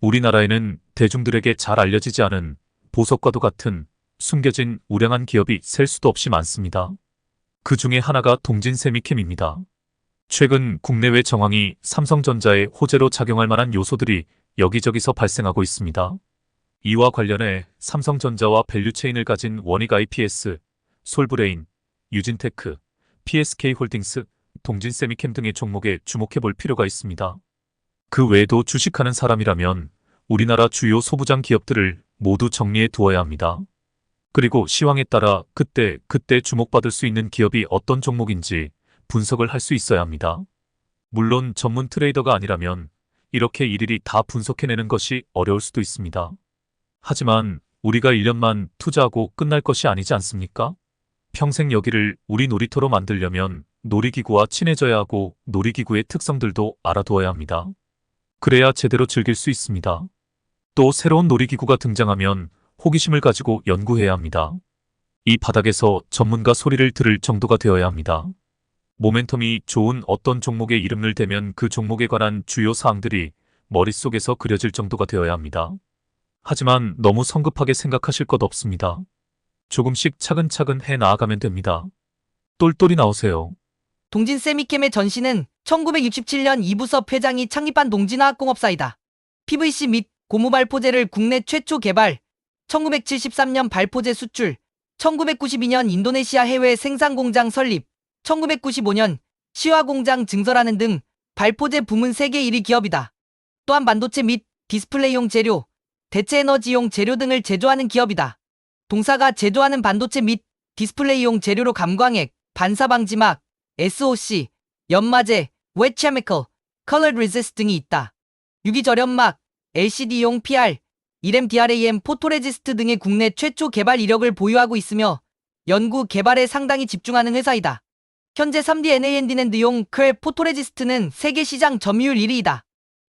우리나라에는 대중들에게 잘 알려지지 않은 보석과도 같은 숨겨진 우량한 기업이 셀 수도 없이 많습니다. 그 중에 하나가 동진세미캠입니다. 최근 국내외 정황이 삼성전자의 호재로 작용할 만한 요소들이 여기저기서 발생하고 있습니다. 이와 관련해 삼성전자와 밸류체인을 가진 원익 IPS, 솔브레인, 유진테크, PSK홀딩스, 동진세미캠 등의 종목에 주목해 볼 필요가 있습니다. 그 외에도 주식하는 사람이라면 우리나라 주요 소부장 기업들을 모두 정리해 두어야 합니다. 그리고 시황에 따라 그때 주목받을 수 있는 기업이 어떤 종목인지 분석을 할 수 있어야 합니다. 물론 전문 트레이더가 아니라면 이렇게 일일이 다 분석해내는 것이 어려울 수도 있습니다. 하지만 우리가 1년만 투자하고 끝날 것이 아니지 않습니까? 평생 여기를 우리 놀이터로 만들려면 놀이기구와 친해져야 하고 놀이기구의 특성들도 알아두어야 합니다. 그래야 제대로 즐길 수 있습니다. 또 새로운 놀이기구가 등장하면 호기심을 가지고 연구해야 합니다. 이 바닥에서 전문가 소리를 들을 정도가 되어야 합니다. 모멘텀이 좋은 어떤 종목의 이름을 대면 그 종목에 관한 주요 사항들이 머릿속에서 그려질 정도가 되어야 합니다. 하지만 너무 성급하게 생각하실 것 없습니다. 조금씩 차근차근 해 나아가면 됩니다. 똘똘이 나오세요. 동진세미캠의 전신은 1967년 이부섭 회장이 창립한 동진화학공업사이다. PVC 및 고무 발포제를 국내 최초 개발, 1973년 발포제 수출, 1992년 인도네시아 해외 생산 공장 설립, 1995년 시화 공장 증설하는 등 발포제 부문 세계 1위 기업이다. 또한 반도체 및 디스플레이용 재료, 대체 에너지용 재료 등을 제조하는 기업이다. 동사가 제조하는 반도체 및 디스플레이용 재료로 감광액, 반사방지막, SOC, 연마제, wet chemical, color resist 등이 있다. 유기절연막, LCD용 PR, 1M DRAM 포토레지스트 등의 국내 최초 개발 이력을 보유하고 있으며 연구 개발에 상당히 집중하는 회사이다. 현재 3D NAND용 컬 포토레지스트는 세계 시장 점유율 1위이다.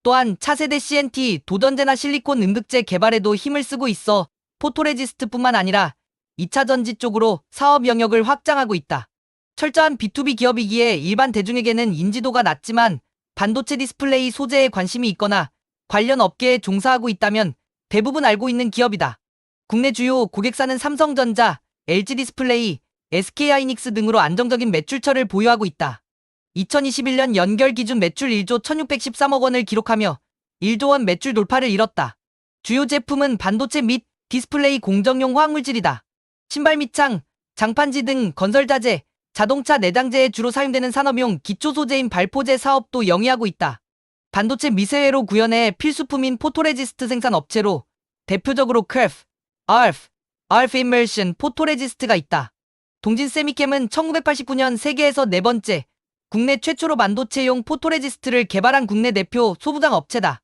또한 차세대 CNT, 도전제나 실리콘 음극재 개발에도 힘을 쓰고 있어 포토레지스트뿐만 아니라 2차 전지 쪽으로 사업 영역을 확장하고 있다. 철저한 B2B 기업이기에 일반 대중에게는 인지도가 낮지만 반도체 디스플레이 소재에 관심이 있거나 관련 업계에 종사하고 있다면 대부분 알고 있는 기업이다. 국내 주요 고객사는 삼성전자, LG디스플레이, SK하이닉스 등으로 안정적인 매출처를 보유하고 있다. 2021년 연결 기준 매출 1조 1613억 원을 기록하며 1조 원 매출 돌파를 이뤘다. 주요 제품은 반도체 및 디스플레이 공정용 화학물질이다. 신발 밑창, 장판지 등 건설자재, 자동차 내장재에 주로 사용되는 산업용 기초소재인 발포제 사업도 영위하고 있다. 반도체 미세회로 구현해 필수품인 포토레지스트 생산 업체로 대표적으로 크래프, RF 임mersion 포토레지스트가 있다. 동진세미캠은 1989년 세계에서 네 번째, 국내 최초로 반도체용 포토레지스트를 개발한 국내 대표 소부장 업체다.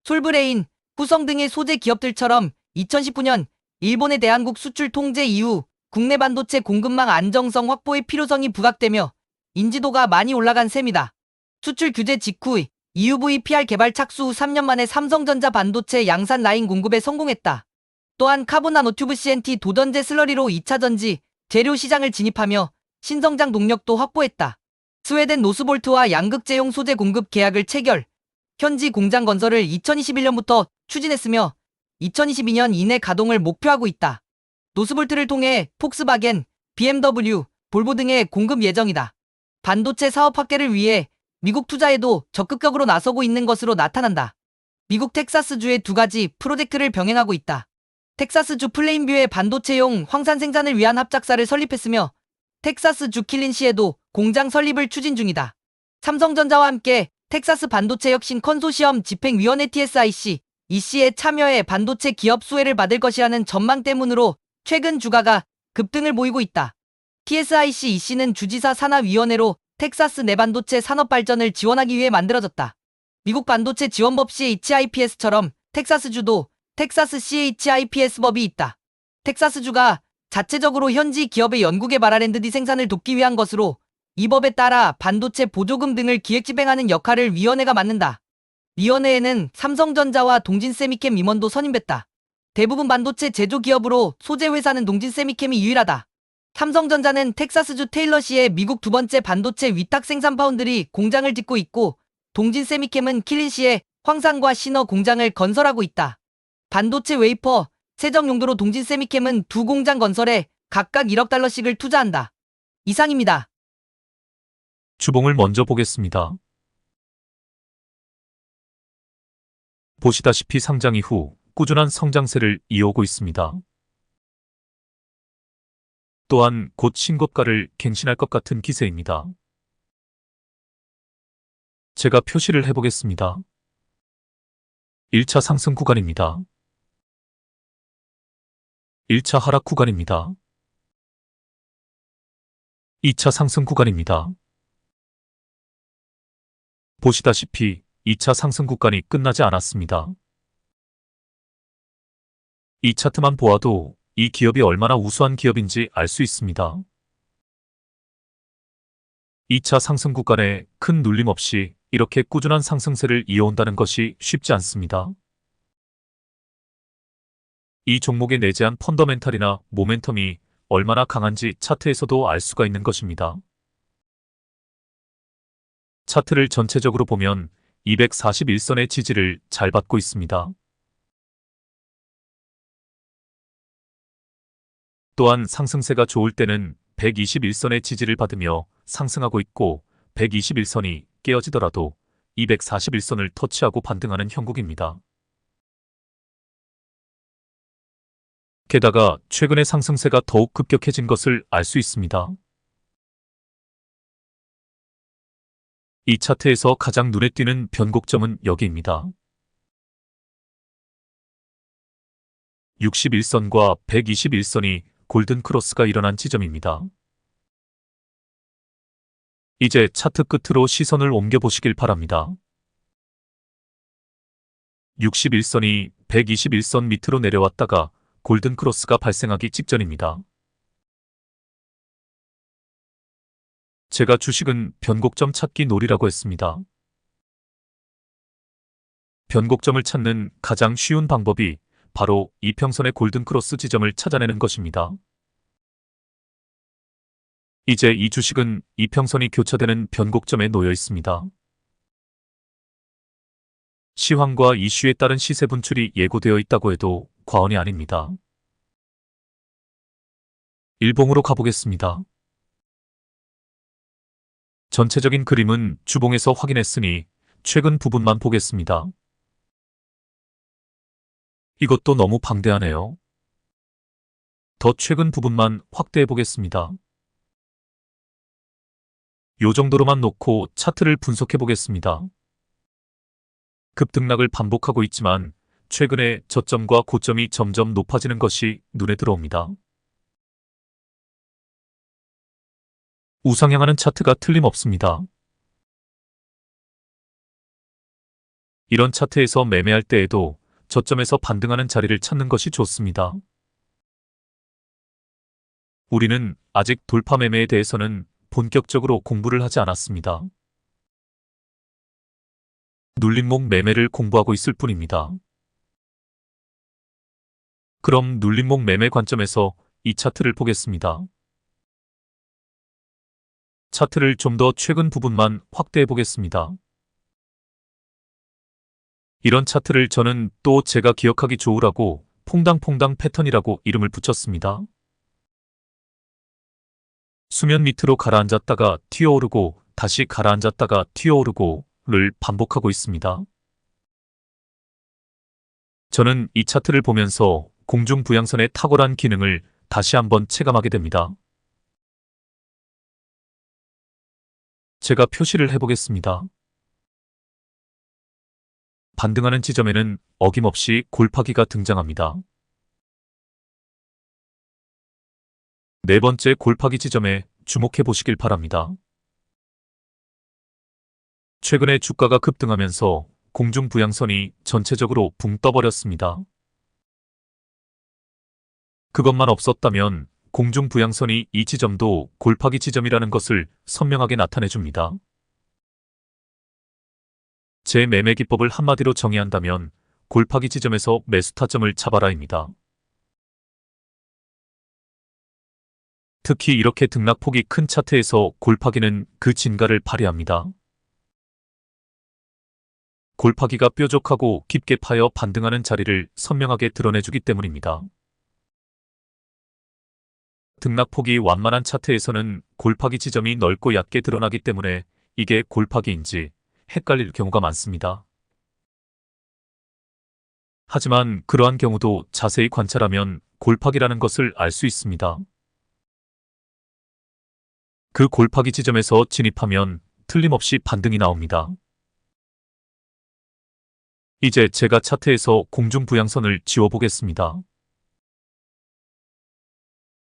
솔브레인, 후성 등의 소재 기업들처럼 2019년 일본의 대한국 수출 통제 이후 국내 반도체 공급망 안정성 확보의 필요성이 부각되며 인지도가 많이 올라간 셈이다. 수출 규제 직후 EUV PR 개발 착수 후 3년 만에 삼성전자 반도체 양산 라인 공급에 성공했다. 또한 카본 나노튜브 CNT 도전제 슬러리로 2차 전지 재료 시장을 진입하며 신성장 동력도 확보했다. 스웨덴 노스볼트와 양극재용 소재 공급 계약을 체결, 현지 공장 건설을 2021년부터 추진했으며 2022년 이내 가동을 목표하고 있다. 노스볼트를 통해 폭스바겐, BMW, 볼보 등의 공급 예정이다. 반도체 사업 확대를 위해 미국 투자에도 적극적으로 나서고 있는 것으로 나타난다. 미국 텍사스주의 두 가지 프로젝트를 병행하고 있다. 텍사스주 플레인뷰의 반도체용 황산 생산을 위한 합작사를 설립했으며 텍사스주 킬린시에도 공장 설립을 추진 중이다. 삼성전자와 함께 텍사스 반도체 혁신 컨소시엄 집행위원회 TSIC, EC에 참여해 반도체 기업 수혜를 받을 것이라는 전망 때문으로 최근 주가가 급등을 보이고 있다. TSIC EC는 주지사 산하위원회로 텍사스 내 반도체 산업 발전을 지원하기 위해 만들어졌다. 미국 반도체 지원법 CHIPS처럼 텍사스주도 텍사스 CHIPS법이 있다. 텍사스주가 자체적으로 현지 기업의 연구개발 R&D 생산을 돕기 위한 것으로 이 법에 따라 반도체 보조금 등을 기획집행하는 역할을 위원회가 맡는다. 위원회에는 삼성전자와 동진세미캠 임원도 선임됐다. 대부분 반도체 제조기업으로 소재회사는 동진세미캠이 유일하다. 삼성전자는 텍사스주 테일러시에 미국 두 번째 반도체 위탁 생산 파운드리 공장을 짓고 있고 동진세미캠은 킬린시에 황산과 신어 공장을 건설하고 있다. 반도체 웨이퍼, 세정 용도로 동진 세미캠은 두 공장 건설에 각각 1억 달러씩을 투자한다. 이상입니다. 주봉을 먼저 보겠습니다. 보시다시피 상장 이후 꾸준한 성장세를 이어오고 있습니다. 또한 곧 신고가를 갱신할 것 같은 기세입니다. 제가 표시를 해보겠습니다. 1차 상승 구간입니다. 1차 하락 구간입니다. 2차 상승 구간입니다. 보시다시피 2차 상승 구간이 끝나지 않았습니다. 이 차트만 보아도 이 기업이 얼마나 우수한 기업인지 알 수 있습니다. 2차 상승 구간에 큰 눌림 없이 이렇게 꾸준한 상승세를 이어온다는 것이 쉽지 않습니다. 이 종목의 내재한 펀더멘탈이나 모멘텀이 얼마나 강한지 차트에서도 알 수가 있는 것입니다. 차트를 전체적으로 보면 241선의 지지를 잘 받고 있습니다. 또한 상승세가 좋을 때는 121선의 지지를 받으며 상승하고 있고 121선이 깨어지더라도 241선을 터치하고 반등하는 형국입니다. 게다가 최근의 상승세가 더욱 급격해진 것을 알 수 있습니다. 이 차트에서 가장 눈에 띄는 변곡점은 여기입니다. 61선과 121선이 골든크로스가 일어난 지점입니다. 이제 차트 끝으로 시선을 옮겨보시길 바랍니다. 61선이 121선 밑으로 내려왔다가 골든크로스가 발생하기 직전입니다. 제가 주식은 변곡점 찾기 놀이라고 했습니다. 변곡점을 찾는 가장 쉬운 방법이 바로 이평선의 골든크로스 지점을 찾아내는 것입니다. 이제 이 주식은 이평선이 교차되는 변곡점에 놓여 있습니다. 시황과 이슈에 따른 시세 분출이 예고되어 있다고 해도 과언이 아닙니다. 일봉으로 가보겠습니다. 전체적인 그림은 주봉에서 확인했으니 최근 부분만 보겠습니다. 이것도 너무 방대하네요. 더 최근 부분만 확대해 보겠습니다. 요 정도로만 놓고 차트를 분석해 보겠습니다. 급등락을 반복하고 있지만 최근에 저점과 고점이 점점 높아지는 것이 눈에 들어옵니다. 우상향하는 차트가 틀림없습니다. 이런 차트에서 매매할 때에도 저점에서 반등하는 자리를 찾는 것이 좋습니다. 우리는 아직 돌파 매매에 대해서는 본격적으로 공부를 하지 않았습니다. 눌림목 매매를 공부하고 있을 뿐입니다. 그럼 눌림목 매매 관점에서 이 차트를 보겠습니다. 차트를 좀 더 최근 부분만 확대해 보겠습니다. 이런 차트를 저는 또 제가 기억하기 좋으라고 퐁당퐁당 패턴이라고 이름을 붙였습니다. 수면 밑으로 가라앉았다가 튀어오르고 다시 가라앉았다가 튀어오르고를 반복하고 있습니다. 저는 이 차트를 보면서 공중부양선의 탁월한 기능을 다시 한번 체감하게 됩니다. 제가 표시를 해보겠습니다. 반등하는 지점에는 어김없이 골파기가 등장합니다. 네 번째 골파기 지점에 주목해 보시길 바랍니다. 최근에 주가가 급등하면서 공중부양선이 전체적으로 붕 떠버렸습니다. 그것만 없었다면 공중부양선이 이 지점도 골파기 지점이라는 것을 선명하게 나타내줍니다. 제 매매 기법을 한마디로 정의한다면 골파기 지점에서 매수 타점을 잡아라입니다. 특히 이렇게 등락폭이 큰 차트에서 골파기는 그 진가를 발휘합니다. 골파기가 뾰족하고 깊게 파여 반등하는 자리를 선명하게 드러내주기 때문입니다. 등락폭이 완만한 차트에서는 골파기 지점이 넓고 얕게 드러나기 때문에 이게 골파기인지 헷갈릴 경우가 많습니다. 하지만 그러한 경우도 자세히 관찰하면 골파기라는 것을 알 수 있습니다. 그 골파기 지점에서 진입하면 틀림없이 반등이 나옵니다. 이제 제가 차트에서 공중부양선을 지워보겠습니다.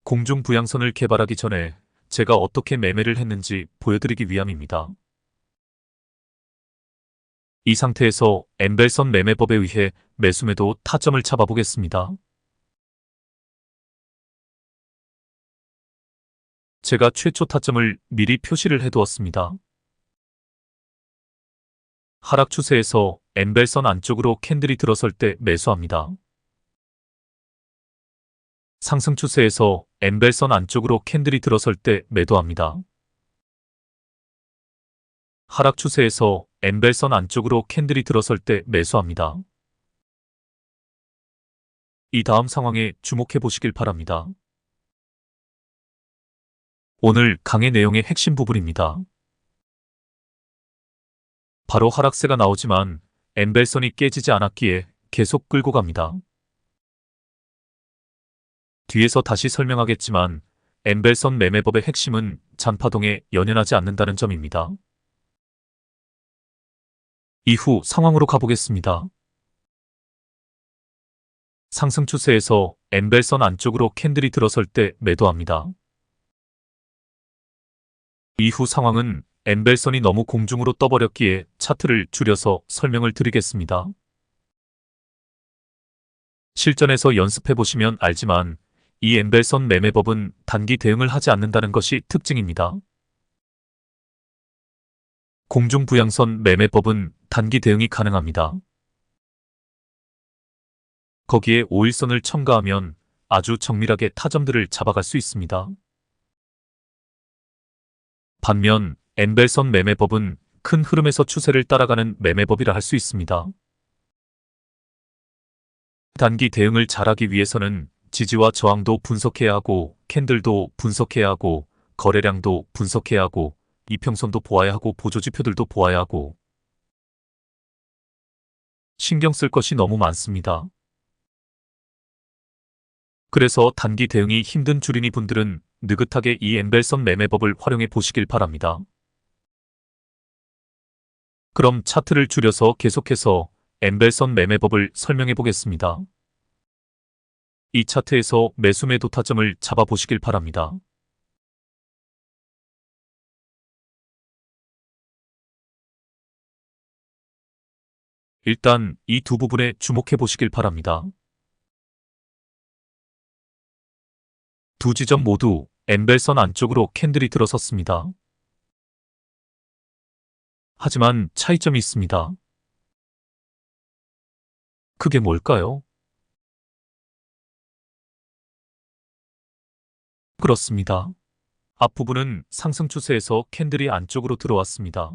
공중부양선을 개발하기 전에 제가 어떻게 매매를 했는지 보여드리기 위함입니다. 이 상태에서 엠벨선 매매법에 의해 매수매도 타점을 잡아보겠습니다. 제가 최초 타점을 미리 표시를 해두었습니다. 하락 추세에서 엠벨선 안쪽으로 캔들이 들어설 때 매수합니다. 상승 추세에서 엠벨선 안쪽으로 캔들이 들어설 때 매도합니다. 하락 추세에서 엠벨선 안쪽으로 캔들이 들어설 때 매수합니다. 이 다음 상황에 주목해 보시길 바랍니다. 오늘 강의 내용의 핵심 부분입니다. 바로 하락세가 나오지만 엠벨선이 깨지지 않았기에 계속 끌고 갑니다. 뒤에서 다시 설명하겠지만 엠벨선 매매법의 핵심은 잔파동에 연연하지 않는다는 점입니다. 이후 상황으로 가보겠습니다. 상승 추세에서 엠벨선 안쪽으로 캔들이 들어설 때 매도합니다. 이후 상황은 엠벨선이 너무 공중으로 떠버렸기에 차트를 줄여서 설명을 드리겠습니다. 실전에서 연습해보시면 알지만 이 엠벨선 매매법은 단기 대응을 하지 않는다는 것이 특징입니다. 공중부양선 매매법은 단기 대응이 가능합니다. 거기에 5일선을 첨가하면 아주 정밀하게 타점들을 잡아갈 수 있습니다. 반면 엠벨선 매매법은 큰 흐름에서 추세를 따라가는 매매법이라 할 수 있습니다. 단기 대응을 잘하기 위해서는 지지와 저항도 분석해야 하고 캔들도 분석해야 하고 거래량도 분석해야 하고 이평선도 보아야 하고 보조지표들도 보아야 하고 신경 쓸 것이 너무 많습니다. 그래서 단기 대응이 힘든 주린이 분들은 느긋하게 이 엠벨선 매매법을 활용해 보시길 바랍니다. 그럼 차트를 줄여서 계속해서 엠벨선 매매법을 설명해 보겠습니다. 이 차트에서 매수매도 타점을 잡아보시길 바랍니다. 일단 이 두 부분에 주목해 보시길 바랍니다. 두 지점 모두 엠벨선 안쪽으로 캔들이 들어섰습니다. 하지만 차이점이 있습니다. 그게 뭘까요? 그렇습니다. 앞부분은 상승 추세에서 캔들이 안쪽으로 들어왔습니다.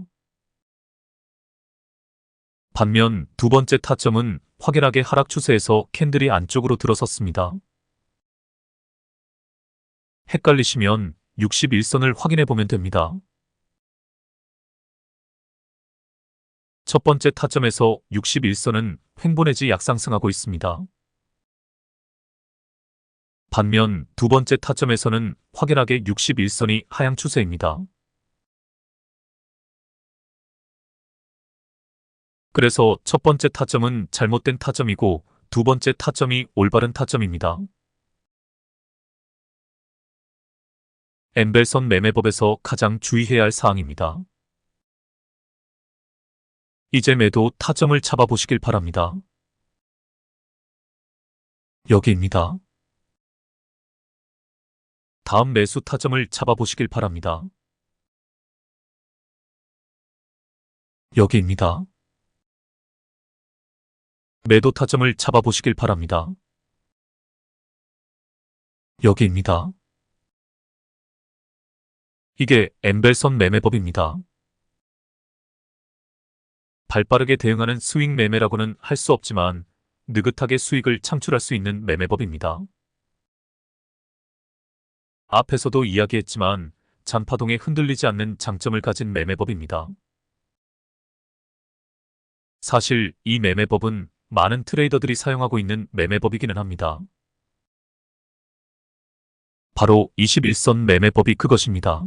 반면 두 번째 타점은 확연하게 하락 추세에서 캔들이 안쪽으로 들어섰습니다. 헷갈리시면 61선을 확인해 보면 됩니다. 첫 번째 타점에서 61선은 횡보 내지 약상승하고 있습니다. 반면 두 번째 타점에서는 확연하게 61선이 하향 추세입니다. 그래서 첫 번째 타점은 잘못된 타점이고 두 번째 타점이 올바른 타점입니다. 엠벨선 매매법에서 가장 주의해야 할 사항입니다. 이제 매도 타점을 잡아보시길 바랍니다. 여기입니다. 다음 매수 타점을 잡아보시길 바랍니다. 여기입니다. 매도 타점을 잡아보시길 바랍니다. 여기입니다. 이게 엠벨선 매매법입니다. 발빠르게 대응하는 스윙 매매라고는 할 수 없지만 느긋하게 수익을 창출할 수 있는 매매법입니다. 앞에서도 이야기했지만 잔파동에 흔들리지 않는 장점을 가진 매매법입니다. 사실 이 매매법은 많은 트레이더들이 사용하고 있는 매매법이기는 합니다. 바로 21선 매매법이 그것입니다.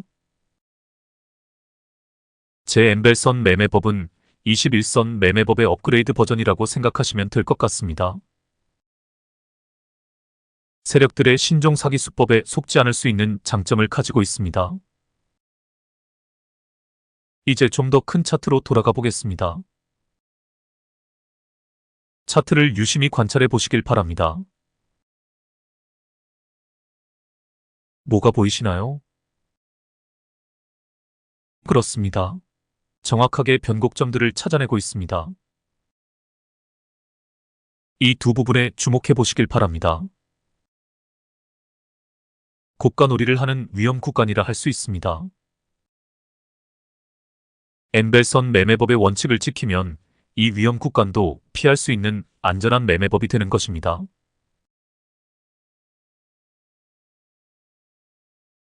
제 엠벨선 매매법은 21선 매매법의 업그레이드 버전이라고 생각하시면 될 것 같습니다. 세력들의 신종 사기 수법에 속지 않을 수 있는 장점을 가지고 있습니다. 이제 좀 더 큰 차트로 돌아가 보겠습니다. 차트를 유심히 관찰해 보시길 바랍니다. 뭐가 보이시나요? 그렇습니다. 정확하게 변곡점들을 찾아내고 있습니다. 이 두 부분에 주목해 보시길 바랍니다. 고가놀이를 하는 위험 구간이라 할 수 있습니다. 엠벨선 매매법의 원칙을 지키면 이 위험 구간도 피할 수 있는 안전한 매매법이 되는 것입니다.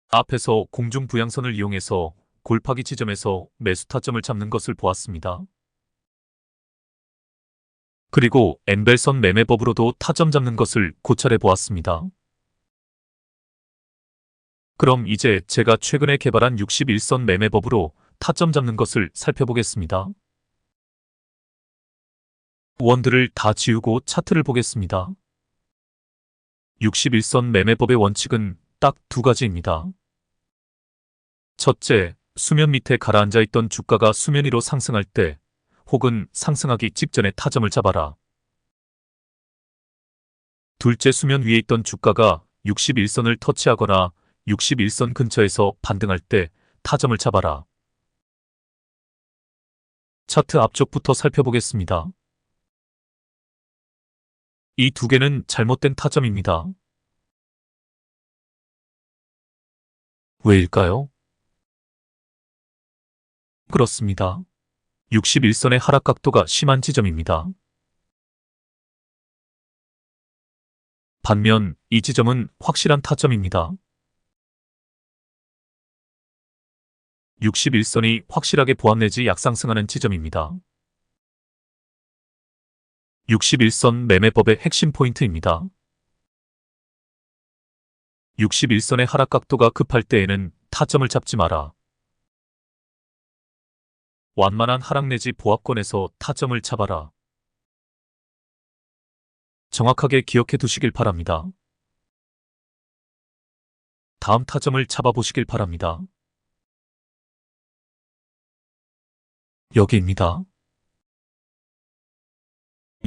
앞에서 공중 부양선을 이용해서 골파기 지점에서 매수 타점을 잡는 것을 보았습니다. 그리고 엠벨선 매매법으로도 타점 잡는 것을 고찰해 보았습니다. 그럼 이제 제가 최근에 개발한 61선 매매법으로 타점 잡는 것을 살펴보겠습니다. 원들을 다 지우고 차트를 보겠습니다. 61선 매매법의 원칙은 딱 두 가지입니다. 첫째, 수면 밑에 가라앉아 있던 주가가 수면 위로 상승할 때 혹은 상승하기 직전에 타점을 잡아라. 둘째, 수면 위에 있던 주가가 61선을 터치하거나 61선 근처에서 반등할 때 타점을 잡아라. 차트 앞쪽부터 살펴보겠습니다. 이 두 개는 잘못된 타점입니다. 왜일까요? 그렇습니다. 61선의 하락 각도가 심한 지점입니다. 반면 이 지점은 확실한 타점입니다. 61선이 확실하게 보합 내지 약상승하는 지점입니다. 61선 매매법의 핵심 포인트입니다. 61선의 하락 각도가 급할 때에는 타점을 잡지 마라. 완만한 하락 내지 보합권에서 타점을 잡아라. 정확하게 기억해 두시길 바랍니다. 다음 타점을 잡아보시길 바랍니다. 여기입니다.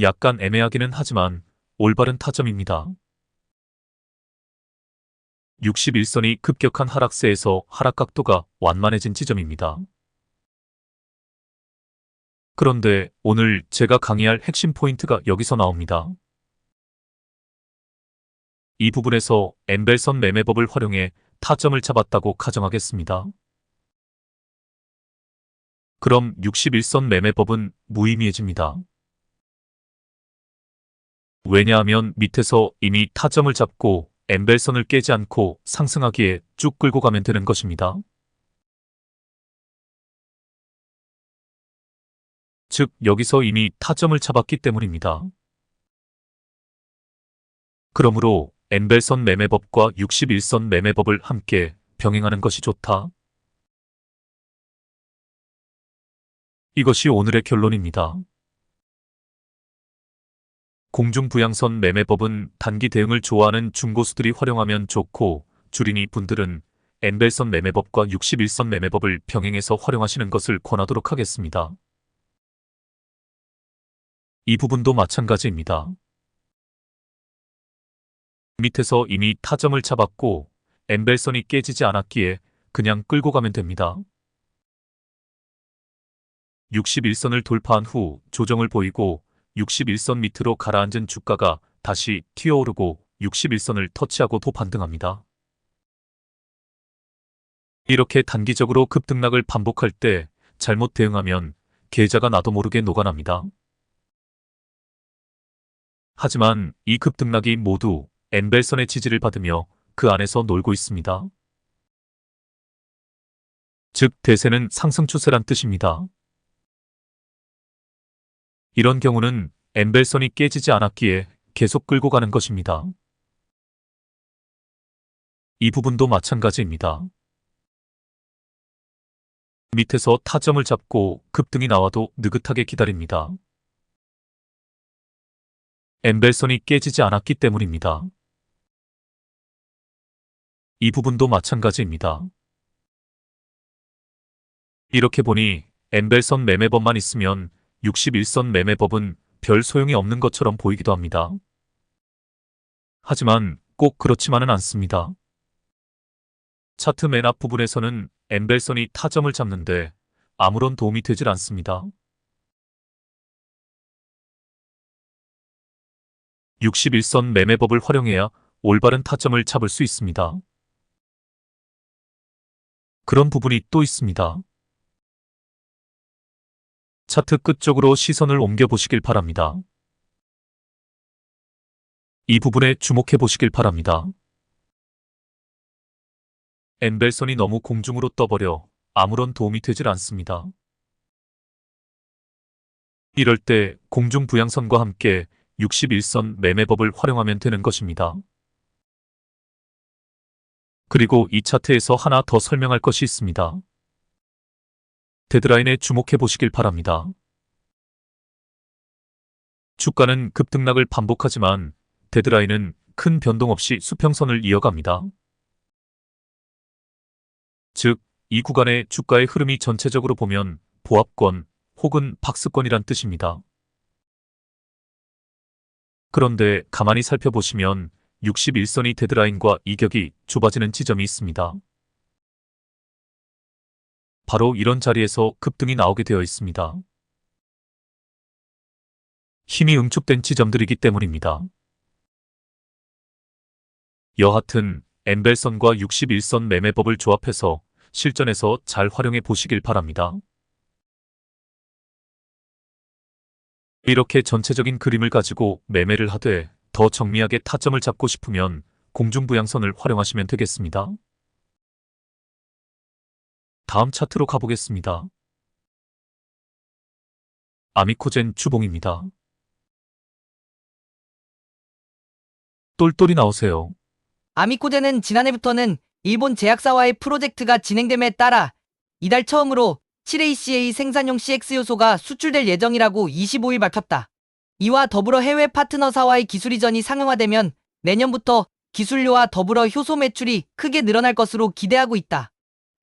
약간 애매하기는 하지만 올바른 타점입니다. 61선이 급격한 하락세에서 하락 각도가 완만해진 지점입니다. 그런데 오늘 제가 강의할 핵심 포인트가 여기서 나옵니다. 이 부분에서 엠벨선 매매법을 활용해 타점을 잡았다고 가정하겠습니다. 그럼 61선 매매법은 무의미해집니다. 왜냐하면 밑에서 이미 타점을 잡고 엠벨선을 깨지 않고 상승하기에 쭉 끌고 가면 되는 것입니다. 즉, 여기서 이미 타점을 잡았기 때문입니다. 그러므로 엠벨선 매매법과 61선 매매법을 함께 병행하는 것이 좋다. 이것이 오늘의 결론입니다. 공중부양선 매매법은 단기 대응을 좋아하는 중고수들이 활용하면 좋고 주린이 분들은 엠벨선 매매법과 61선 매매법을 병행해서 활용하시는 것을 권하도록 하겠습니다. 이 부분도 마찬가지입니다. 밑에서 이미 타점을 잡았고 엠벨선이 깨지지 않았기에 그냥 끌고 가면 됩니다. 61선을 돌파한 후 조정을 보이고 61선 밑으로 가라앉은 주가가 다시 튀어오르고 61선을 터치하고 도 반등합니다. 이렇게 단기적으로 급등락을 반복할 때 잘못 대응하면 계좌가 나도 모르게 녹아납니다. 하지만 이 급등락이 모두 엔벨선의 지지를 받으며 그 안에서 놀고 있습니다. 즉 대세는 상승 추세란 뜻입니다. 이런 경우는 엔벨선이 깨지지 않았기에 계속 끌고 가는 것입니다. 이 부분도 마찬가지입니다. 밑에서 타점을 잡고 급등이 나와도 느긋하게 기다립니다. 엔벨선이 깨지지 않았기 때문입니다. 이 부분도 마찬가지입니다. 이렇게 보니 엔벨선 매매법만 있으면 61선 매매법은 별 소용이 없는 것처럼 보이기도 합니다. 하지만 꼭 그렇지만은 않습니다. 차트 맨 앞 부분에서는 엔벨선이 타점을 잡는데 아무런 도움이 되질 않습니다. 61선 매매법을 활용해야 올바른 타점을 잡을 수 있습니다. 그런 부분이 또 있습니다. 차트 끝쪽으로 시선을 옮겨보시길 바랍니다. 이 부분에 주목해 보시길 바랍니다. 엔벨선이 너무 공중으로 떠버려 아무런 도움이 되질 않습니다. 이럴 때 공중 부양선과 함께 61선 매매법을 활용하면 되는 것입니다. 그리고 이 차트에서 하나 더 설명할 것이 있습니다. 데드라인에 주목해 보시길 바랍니다. 주가는 급등락을 반복하지만 데드라인은 큰 변동 없이 수평선을 이어갑니다. 즉, 이 구간의 주가의 흐름이 전체적으로 보면 보합권 혹은 박스권이란 뜻입니다. 그런데 가만히 살펴보시면 61선이 데드라인과 이격이 좁아지는 지점이 있습니다. 바로 이런 자리에서 급등이 나오게 되어 있습니다. 힘이 응축된 지점들이기 때문입니다. 여하튼 엔벨선과 61선 매매법을 조합해서 실전에서 잘 활용해 보시길 바랍니다. 이렇게 전체적인 그림을 가지고 매매를 하되 더 정밀하게 타점을 잡고 싶으면 공중부양선을 활용하시면 되겠습니다. 다음 차트로 가보겠습니다. 아미코젠 주봉입니다. 똘똘이 나오세요. 아미코젠은 지난해부터는 일본 제약사와의 프로젝트가 진행됨에 따라 이달 처음으로 7ACA 생산용 CX 요소가 수출될 예정이라고 25일 밝혔다. 이와 더불어 해외 파트너사와의 기술 이전이 상용화되면 내년부터 기술료와 더불어 효소 매출이 크게 늘어날 것으로 기대하고 있다.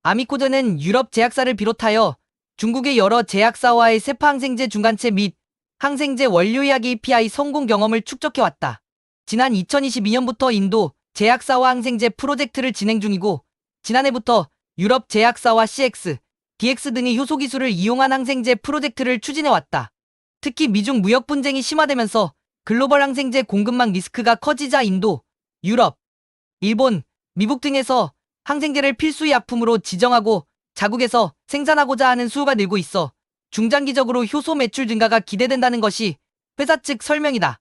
아미코젠은 유럽 제약사를 비롯하여 중국의 여러 제약사와의 세파 항생제 중간체 및 항생제 원료의학 API 성공 경험을 축적해왔다. 지난 2022년부터 인도 제약사와 항생제 프로젝트를 진행 중이고 지난해부터 유럽 제약사와 CX, DX 등의 효소 기술을 이용한 항생제 프로젝트를 추진해왔다. 특히 미중 무역 분쟁이 심화되면서 글로벌 항생제 공급망 리스크가 커지자 인도, 유럽, 일본, 미국 등에서 항생제를 필수의 약품으로 지정하고 자국에서 생산하고자 하는 수요가 늘고 있어 중장기적으로 효소 매출 증가가 기대된다는 것이 회사 측 설명이다.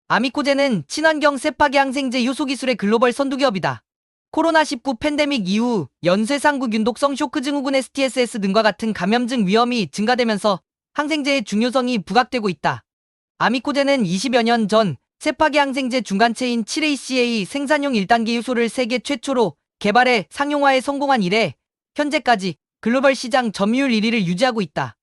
아미코젠은 친환경 세파계 항생제 효소 기술의 글로벌 선두기업이다. 코로나19 팬데믹 이후 연쇄상국 균독성 쇼크 증후군 STSS 등과 같은 감염증 위험이 증가되면서 항생제의 중요성이 부각되고 있다. 아미코젠은 20여 년 전 세파계 항생제 중간체인 7ACA 생산용 1단계 효소를 세계 최초로 개발해 상용화에 성공한 이래 현재까지 글로벌 시장 점유율 1위를 유지하고 있다.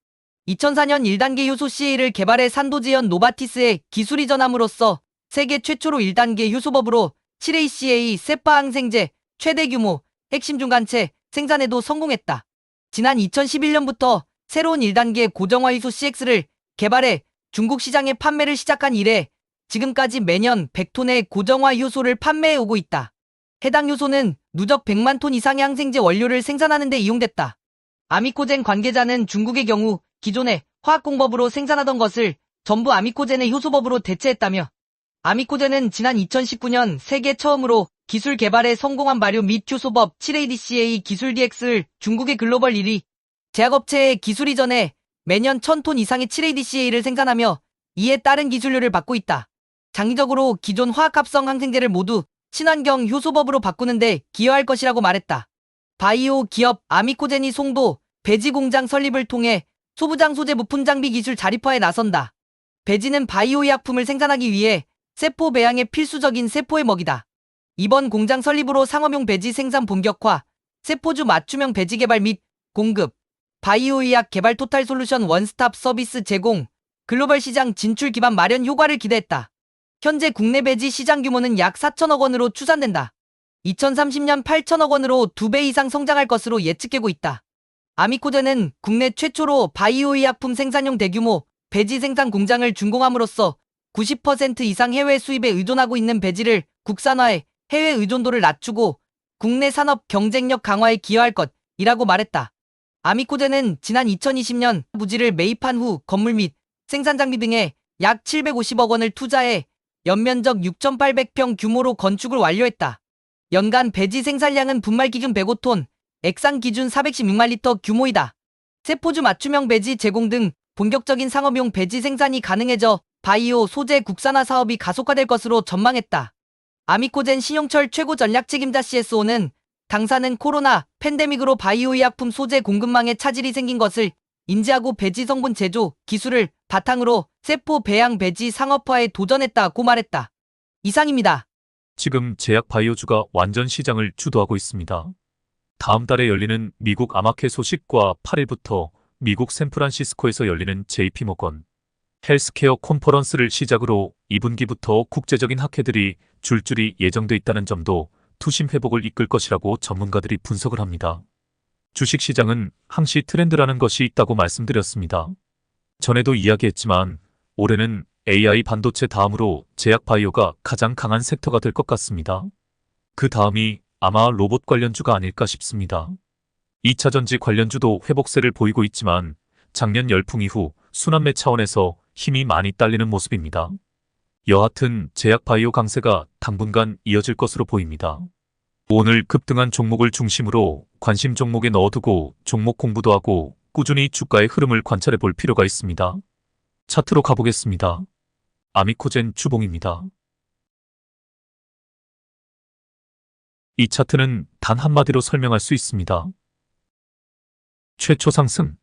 2004년 1단계 효소 CA를 개발해 산도지연 노바티스에 기술 이전함으로써 세계 최초로 1단계 효소법으로 7ACA 세파 항생제 최대 규모 핵심 중간체 생산에도 성공했다. 지난 2011년부터 새로운 1단계 고정화 효소 CX를 개발해 중국 시장에 판매를 시작한 이래 지금까지 매년 100톤의 고정화 효소를 판매해 오고 있다. 해당 효소는 누적 100만 톤 이상의 항생제 원료를 생산하는 데 이용됐다. 아미코젠 관계자는 중국의 경우 기존의 화학공법으로 생산하던 것을 전부 아미코젠의 효소법으로 대체했다며 아미코젠은 지난 2019년 세계 처음으로 기술 개발에 성공한 발효 및 효소법 7ADCA 기술 DX를 중국의 글로벌 1위 제약업체에 기술 이전해 매년 1000톤 이상의 7ADCA를 생산하며 이에 따른 기술료를 받고 있다. 장기적으로 기존 화학합성 항생제를 모두 친환경 효소법으로 바꾸는데 기여할 것이라고 말했다. 바이오 기업 아미코젠이 송도 배지 공장 설립을 통해 소부장 소재 부품 장비 기술 자립화에 나선다. 배지는 바이오 의약품을 생산하기 위해 세포 배양의 필수적인 세포의 먹이다. 이번 공장 설립으로 상업용 배지 생산 본격화, 세포주 맞춤형 배지 개발 및 공급, 바이오 의약 개발 토탈 솔루션 원스톱 서비스 제공, 글로벌 시장 진출 기반 마련 효과를 기대했다. 현재 국내 배지 시장 규모는 약 4천억 원으로 추산된다. 2030년 8천억 원으로 2배 이상 성장할 것으로 예측되고 있다. 아미코젠은 국내 최초로 바이오 의약품 생산용 대규모 배지 생산 공장을 준공함으로써 90% 이상 해외 수입에 의존하고 있는 배지를 국산화해 해외 의존도를 낮추고 국내 산업 경쟁력 강화에 기여할 것이라고 말했다. 아미코젠은 지난 2020년 부지를 매입한 후 건물 및 생산 장비 등에 약 750억 원을 투자해 연면적 6,800평 규모로 건축을 완료했다. 연간 배지 생산량은 분말 기준 105톤, 액상 기준 416만 리터 규모이다. 세포주 맞춤형 배지 제공 등 본격적인 상업용 배지 생산이 가능해져 바이오 소재 국산화 사업이 가속화될 것으로 전망했다. 아미코젠 신용철 최고 전략 책임자 CSO는 당사는 코로나 팬데믹으로 바이오 의약품 소재 공급망에 차질이 생긴 것을 인지하고 배지 성분 제조 기술을 바탕으로 세포 배양 배지 상업화에 도전했다고 말했다. 이상입니다. 지금 제약 바이오주가 완전 시장을 주도하고 있습니다. 다음 달에 열리는 미국 아마케 소식과 8일부터 미국 샌프란시스코에서 열리는 JP모건 헬스케어 콘퍼런스를 시작으로 2분기부터 국제적인 학회들이 줄줄이 예정돼 있다는 점도 투심 회복을 이끌 것이라고 전문가들이 분석을 합니다. 주식시장은 항시 트렌드라는 것이 있다고 말씀드렸습니다. 전에도 이야기했지만 올해는 AI 반도체 다음으로 제약 바이오가 가장 강한 섹터가 될 것 같습니다. 그 다음이 아마 로봇 관련주가 아닐까 싶습니다. 2차 전지 관련주도 회복세를 보이고 있지만 작년 열풍 이후 순환매 차원에서 힘이 많이 딸리는 모습입니다. 여하튼 제약 바이오 강세가 당분간 이어질 것으로 보입니다. 오늘 급등한 종목을 중심으로 관심 종목에 넣어두고 종목 공부도 하고 꾸준히 주가의 흐름을 관찰해 볼 필요가 있습니다. 차트로 가보겠습니다. 아미코젠 주봉입니다. 이 차트는 단 한마디로 설명할 수 있습니다. 최초 상승.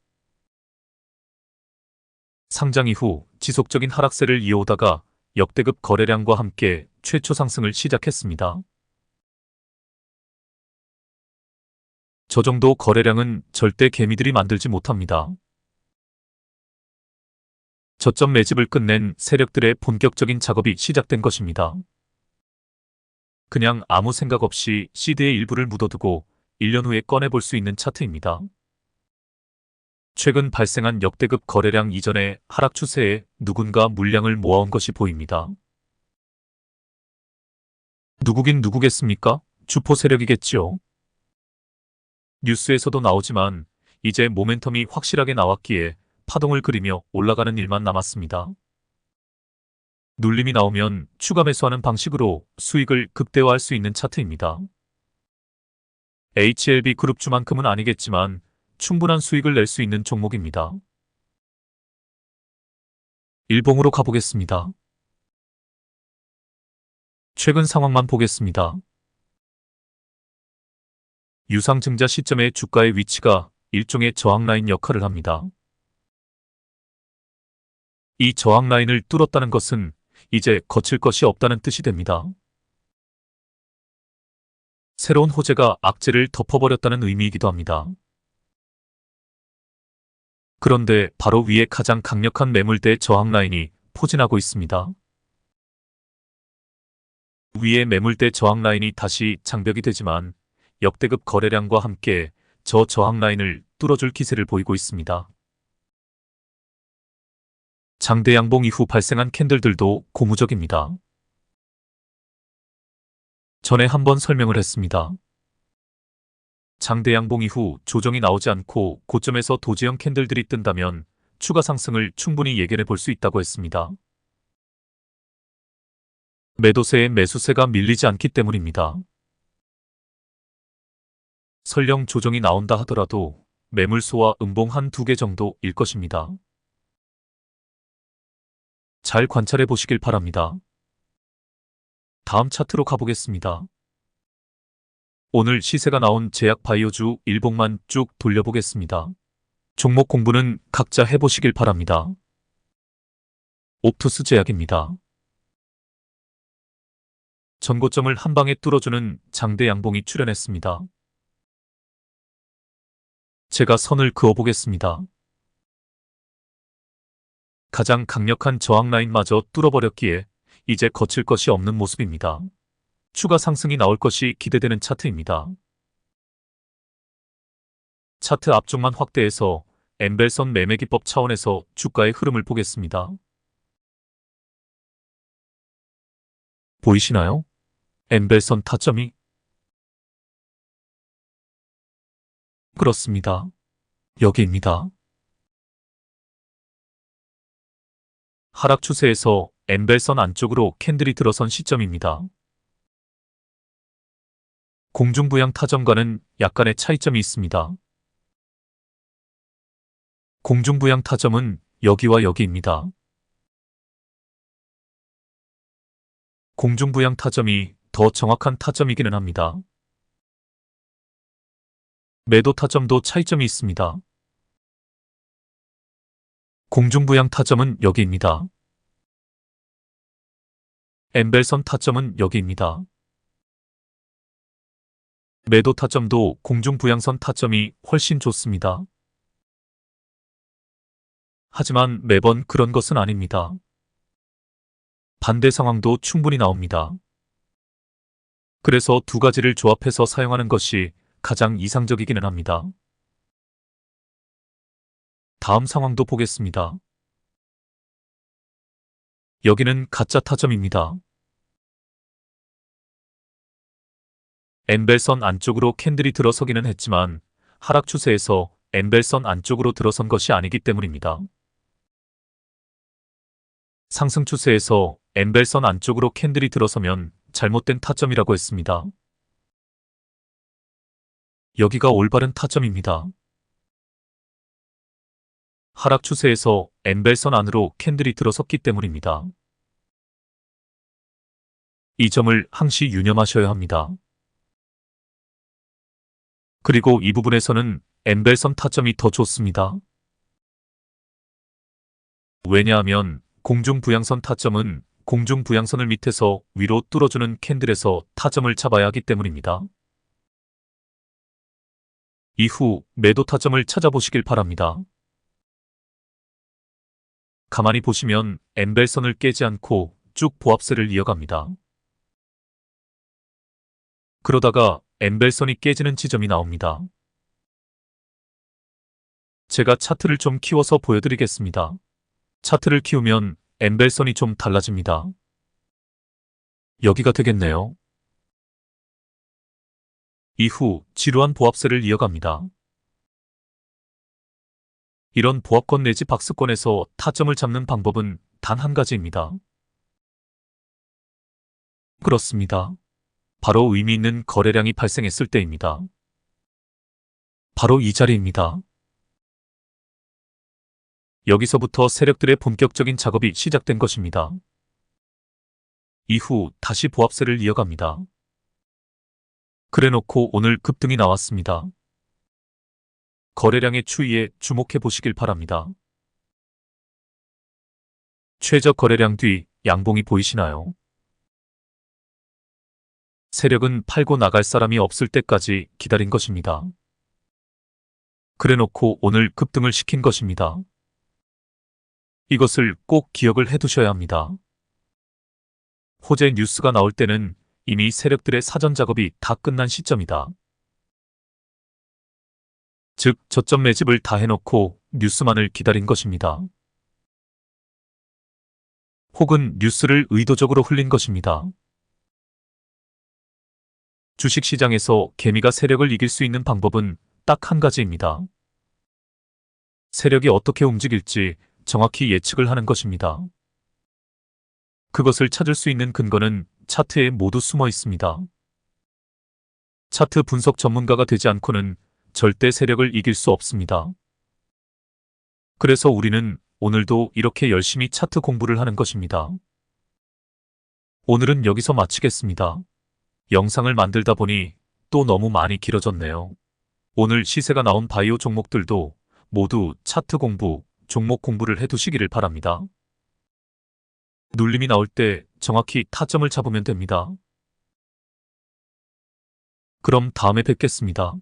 상장 이후 지속적인 하락세를 이어오다가 역대급 거래량과 함께 최초 상승을 시작했습니다. 저 정도 거래량은 절대 개미들이 만들지 못합니다. 저점 매집을 끝낸 세력들의 본격적인 작업이 시작된 것입니다. 그냥 아무 생각 없이 시드의 일부를 묻어두고 1년 후에 꺼내볼 수 있는 차트입니다. 최근 발생한 역대급 거래량 이전의 하락 추세에 누군가 물량을 모아온 것이 보입니다. 누구긴 누구겠습니까? 주포 세력이겠지요. 뉴스에서도 나오지만 이제 모멘텀이 확실하게 나왔기에 파동을 그리며 올라가는 일만 남았습니다. 눌림이 나오면 추가 매수하는 방식으로 수익을 극대화할 수 있는 차트입니다. HLB 그룹주만큼은 아니겠지만 충분한 수익을 낼 수 있는 종목입니다. 일봉으로 가보겠습니다. 최근 상황만 보겠습니다. 유상증자 시점의 주가의 위치가 일종의 저항라인 역할을 합니다. 이 저항라인을 뚫었다는 것은 이제 거칠 것이 없다는 뜻이 됩니다. 새로운 호재가 악재를 덮어버렸다는 의미이기도 합니다. 그런데 바로 위에 가장 강력한 매물대 저항라인이 포진하고 있습니다. 위에 매물대 저항라인이 다시 장벽이 되지만 역대급 거래량과 함께 저 저항라인을 뚫어줄 기세를 보이고 있습니다. 장대 양봉 이후 발생한 캔들들도 고무적입니다. 전에 한번 설명을 했습니다. 장대 양봉 이후 조정이 나오지 않고 고점에서 도지형 캔들들이 뜬다면 추가 상승을 충분히 예견해 볼 수 있다고 했습니다. 매도세에 매수세가 밀리지 않기 때문입니다. 설령 조정이 나온다 하더라도 매물소와 음봉 한 2개 정도일 것입니다. 잘 관찰해 보시길 바랍니다. 다음 차트로 가보겠습니다. 오늘 시세가 나온 제약바이오주 일봉만 쭉 돌려보겠습니다. 종목 공부는 각자 해보시길 바랍니다. 옵투스 제약입니다. 전고점을 한 방에 뚫어주는 장대 양봉이 출현했습니다. 제가 선을 그어보겠습니다. 가장 강력한 저항 라인마저 뚫어버렸기에 이제 거칠 것이 없는 모습입니다. 추가 상승이 나올 것이 기대되는 차트입니다. 차트 앞쪽만 확대해서 엠벨선 매매기법 차원에서 주가의 흐름을 보겠습니다. 보이시나요? 엠벨선 타점이? 그렇습니다. 여기입니다. 하락 추세에서 엠벨선 안쪽으로 캔들이 들어선 시점입니다. 공중부양 타점과는 약간의 차이점이 있습니다. 공중부양 타점은 여기와 여기입니다. 공중부양 타점이 더 정확한 타점이기는 합니다. 매도 타점도 차이점이 있습니다. 공중부양 타점은 여기입니다. 엠벨선 타점은 여기입니다. 매도 타점도 공중부양선 타점이 훨씬 좋습니다. 하지만 매번 그런 것은 아닙니다. 반대 상황도 충분히 나옵니다. 그래서 두 가지를 조합해서 사용하는 것이 가장 이상적이기는 합니다. 다음 상황도 보겠습니다. 여기는 가짜 타점입니다. 엠벨선 안쪽으로 캔들이 들어서기는 했지만 하락 추세에서 엠벨선 안쪽으로 들어선 것이 아니기 때문입니다. 상승 추세에서 엠벨선 안쪽으로 캔들이 들어서면 잘못된 타점이라고 했습니다. 여기가 올바른 타점입니다. 하락 추세에서 엠벨선 안으로 캔들이 들어섰기 때문입니다. 이 점을 항시 유념하셔야 합니다. 그리고 이 부분에서는 엠벨선 타점이 더 좋습니다. 왜냐하면 공중부양선 타점은 공중부양선을 밑에서 위로 뚫어주는 캔들에서 타점을 잡아야 하기 때문입니다. 이후 매도 타점을 찾아보시길 바랍니다. 가만히 보시면 엠벨선을 깨지 않고 쭉 보합세를 이어갑니다. 그러다가 엠벨선이 깨지는 지점이 나옵니다. 제가 차트를 좀 키워서 보여드리겠습니다. 차트를 키우면 엠벨선이 좀 달라집니다. 여기가 되겠네요. 이후 지루한 보합세를 이어갑니다. 이런 보합권 내지 박스권에서 타점을 잡는 방법은 단 한 가지입니다. 그렇습니다. 바로 의미 있는 거래량이 발생했을 때입니다. 바로 이 자리입니다. 여기서부터 세력들의 본격적인 작업이 시작된 것입니다. 이후 다시 보합세를 이어갑니다. 그래놓고 오늘 급등이 나왔습니다. 거래량의 추이에 주목해 보시길 바랍니다. 최저 거래량 뒤 양봉이 보이시나요? 세력은 팔고 나갈 사람이 없을 때까지 기다린 것입니다. 그래놓고 오늘 급등을 시킨 것입니다. 이것을 꼭 기억을 해두셔야 합니다. 호재 뉴스가 나올 때는 이미 세력들의 사전 작업이 다 끝난 시점이다. 즉, 저점 매집을 다 해놓고 뉴스만을 기다린 것입니다. 혹은 뉴스를 의도적으로 흘린 것입니다. 주식시장에서 개미가 세력을 이길 수 있는 방법은 딱 한 가지입니다. 세력이 어떻게 움직일지 정확히 예측을 하는 것입니다. 그것을 찾을 수 있는 근거는 차트에 모두 숨어 있습니다. 차트 분석 전문가가 되지 않고는 절대 세력을 이길 수 없습니다. 그래서 우리는 오늘도 이렇게 열심히 차트 공부를 하는 것입니다. 오늘은 여기서 마치겠습니다. 영상을 만들다 보니 또 너무 많이 길어졌네요. 오늘 시세가 나온 바이오 종목들도 모두 차트 공부, 종목 공부를 해두시기를 바랍니다. 눌림이 나올 때 정확히 타점을 잡으면 됩니다. 그럼 다음에 뵙겠습니다.